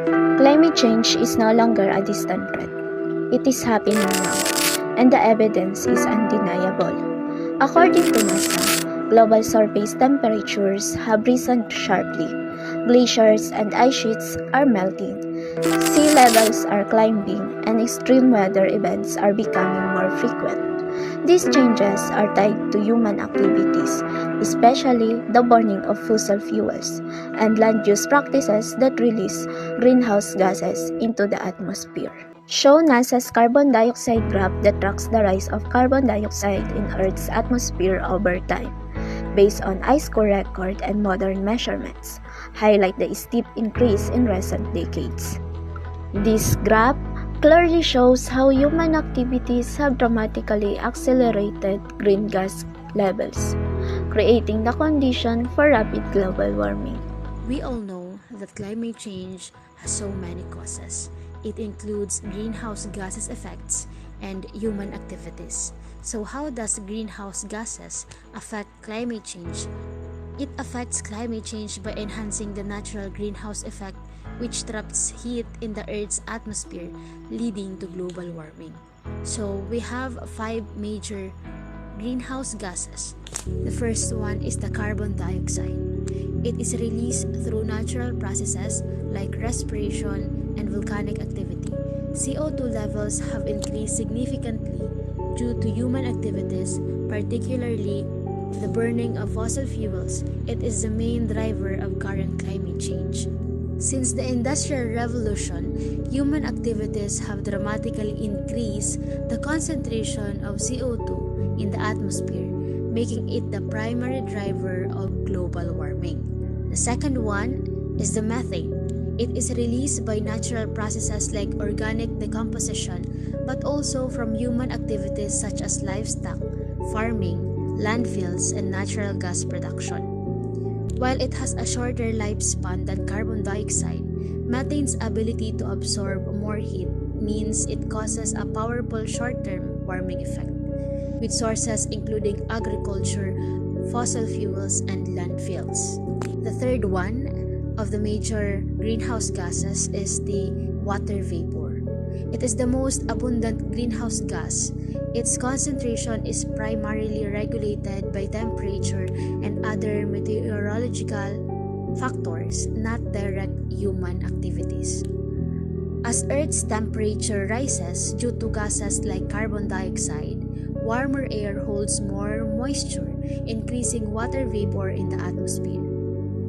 Climate change is no longer a distant threat. It is happening now, and the evidence is undeniable. According to NASA, global surface temperatures have risen sharply. Glaciers and ice sheets are melting. Sea levels are climbing, and extreme weather events are becoming more frequent. These changes are tied to human activities, especially the burning of fossil fuels and land use practices that release greenhouse gases into the atmosphere. Show NASA's carbon dioxide graph that tracks the rise of carbon dioxide in Earth's atmosphere over time, based on ice core record and modern measurements, highlight the steep increase in recent decades. This graph clearly shows how human activities have dramatically accelerated green gas levels, creating the condition for rapid global warming. We all know that climate change has so many causes. It includes greenhouse gases effects and human activities. So how does greenhouse gases affect climate change? It affects climate change by enhancing the natural greenhouse effect, which traps heat in the Earth's atmosphere, leading to global warming. So we have 5 major greenhouse gases. The first one is the carbon dioxide. It is released through natural processes like respiration and volcanic activity. CO2 levels have increased significantly due to human activities, particularly the burning of fossil fuels. It is the main driver of current climate change. Since the Industrial Revolution, human activities have dramatically increased the concentration of CO2 in the atmosphere, making it the primary driver of global warming. The second one is the methane. It is released by natural processes like organic decomposition, but also from human activities such as livestock, farming, landfills, and natural gas production. While it has a shorter lifespan than carbon dioxide, methane's ability to absorb more heat means it causes a powerful short-term warming effect, with sources including agriculture, fossil fuels, and landfills. The third one of the major greenhouse gases is the water vapor. It is the most abundant greenhouse gas. Its concentration is primarily regulated by temperature and other meteorological factors, not direct human activities. As Earth's temperature rises due to gases like carbon dioxide, warmer air holds more moisture, increasing water vapor in the atmosphere.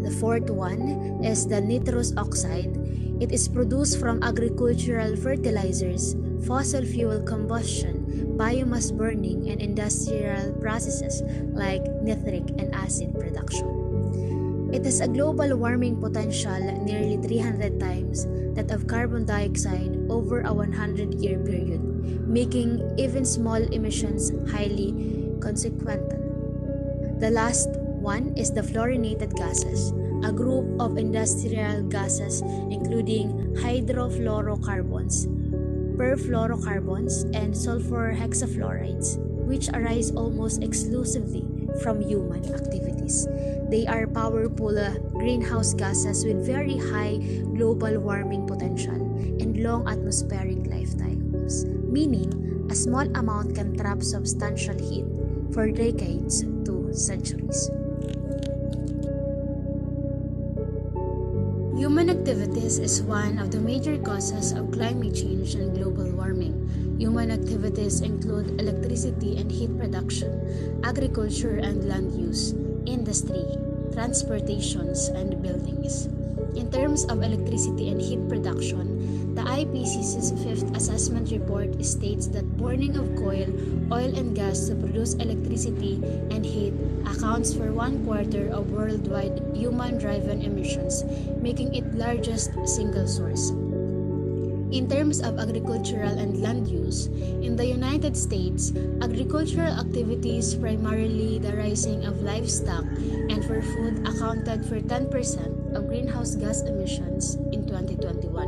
The fourth one is the nitrous oxide. It is produced from agricultural fertilizers, fossil fuel combustion, biomass burning, and industrial processes like nitric and acid production. It has a global warming potential nearly 300 times that of carbon dioxide over a 100-year period, making even small emissions highly consequential. The last one is the fluorinated gases, a group of industrial gases including hydrofluorocarbons, perfluorocarbons, and sulfur hexafluorides, which arise almost exclusively from human activities. They are powerful greenhouse gases with very high global warming potential and long atmospheric lifetimes, meaning a small amount can trap substantial heat for decades to centuries. Human activities is one of the major causes of climate change and global warming. Human activities include electricity and heat production, agriculture and land use, industry, transportations, and buildings. In terms of electricity and heat production, the IPCC's fifth assessment report states that burning of coal, oil, and gas to produce electricity and heat accounts for 1/4 of worldwide human-driven emissions, making it largest single source. In terms of agricultural and land use, in the United States, agricultural activities, primarily the raising of livestock and for food, accounted for 10% of greenhouse gas emissions in 2021.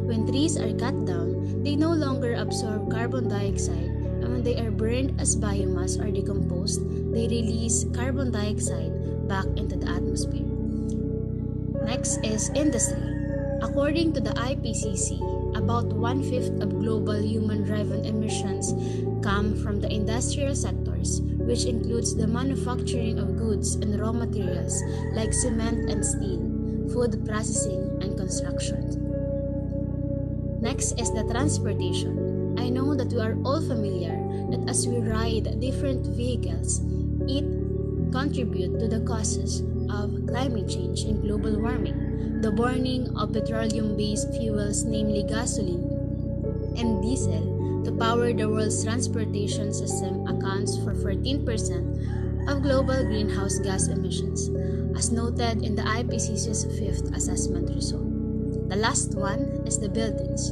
When trees are cut down, they no longer absorb carbon dioxide, and when they are burned as biomass or decomposed, they release carbon dioxide back into the atmosphere. Next is industry. According to the IPCC, about 1/5 of global human-driven emissions come from the industrial sectors, which includes the manufacturing of goods and raw materials like cement and steel, food processing, and construction. Next is the transportation. I know that we are all familiar that as we ride different vehicles, it contributes to the causes of climate change and global warming. The burning of petroleum-based fuels, namely gasoline and diesel, to power the world's transportation system accounts for 14% of global greenhouse gas emissions, as noted in the IPCC's fifth assessment result. The last one is the buildings.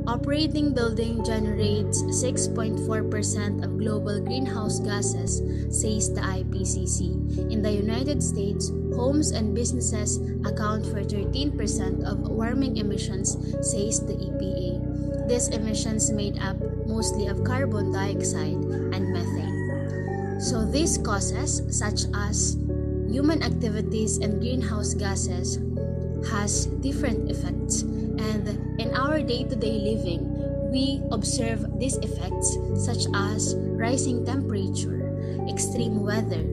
Operating building generates 6.4% of global greenhouse gases, says the IPCC. In the United States, homes and businesses account for 13% of warming emissions, says the EPA. These emissions made up mostly of carbon dioxide and methane. So these causes, such as human activities and greenhouse gases, has different effects, and in our day-to-day living, we observe these effects such as rising temperature, extreme weather,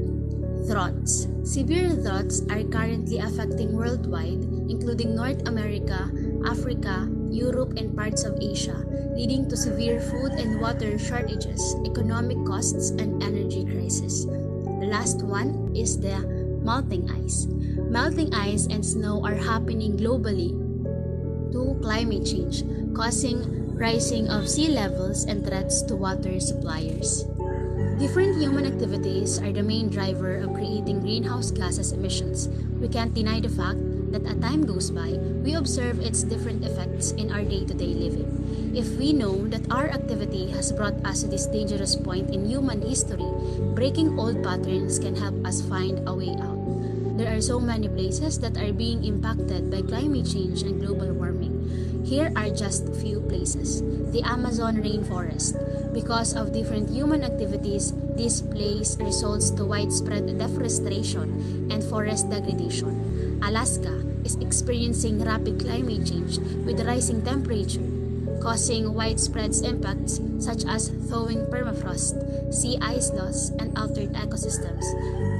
droughts. Severe droughts are currently affecting worldwide, including North America, Africa, Europe, and parts of Asia, leading to severe food and water shortages, economic costs, and energy crisis. The last one is the melting ice. Melting ice and snow are happening globally to climate change, causing rising of sea levels and threats to water suppliers. Different human activities are the main driver of creating greenhouse gases emissions. We can't deny the fact that as time goes by, we observe its different effects in our day-to-day living. If we know that our activity has brought us to this dangerous point in human history, breaking old patterns can help us find a way out. There are so many places that are being impacted by climate change and global warming. Here are just a few places. The Amazon rainforest. Because of different human activities, this place results to widespread deforestation and forest degradation. Alaska is experiencing rapid climate change with rising temperature, causing widespread impacts such as thawing permafrost, sea ice loss, and altered ecosystems.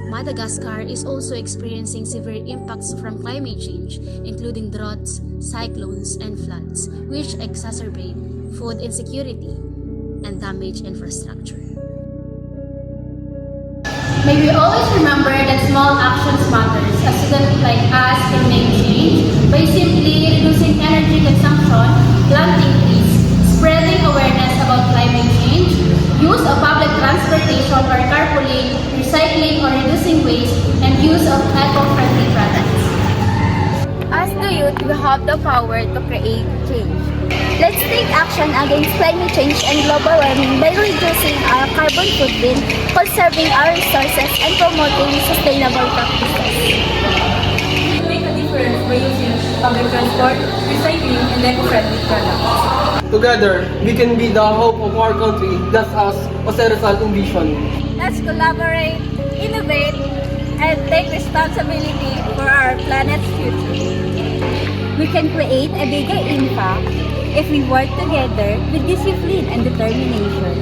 Madagascar is also experiencing severe impacts from climate change, including droughts, cyclones, and floods, which exacerbate food insecurity and damage infrastructure. May we always remember that small actions matter. A student like us can make change by simply reducing energy consumption, planting trees, spreading awareness about climate change, use of public transportation or carpooling, recycling or reducing waste, and use of eco-friendly products. As the youth, we have the power to create change. Let's take action against climate change and global warming by reducing our carbon footprint, conserving our resources, and promoting sustainable practices. We make a difference by using public transport, recycling, and eco-friendly products. Together, we can be the hope of our country, just as Jose Rizal envisioned. Let's collaborate, innovate, and take responsibility for our planet's future. We can create a bigger impact if we work together with discipline and determination.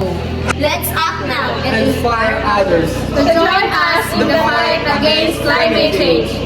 Let's act now And inspire others. to join us in the fight against climate change.